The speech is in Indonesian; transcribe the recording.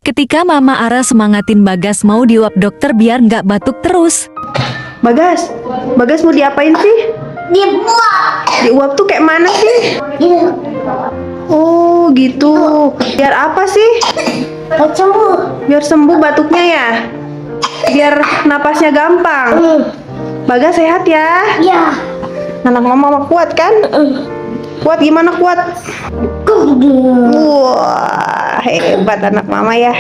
Ketika Mama Ara semangatin Bagas mau diuap dokter biar nggak batuk terus. Bagas, Bagas mau diapain sih? Dibuat. Diuap tuh kayak mana sih? Oh gitu. Biar apa sih? Sembuh. Biar sembuh batuknya ya? Biar napasnya gampang. Bagas sehat ya? Ya. Anak mama kuat kan? Kuat gimana kuat? Wah, hebat anak mama ya.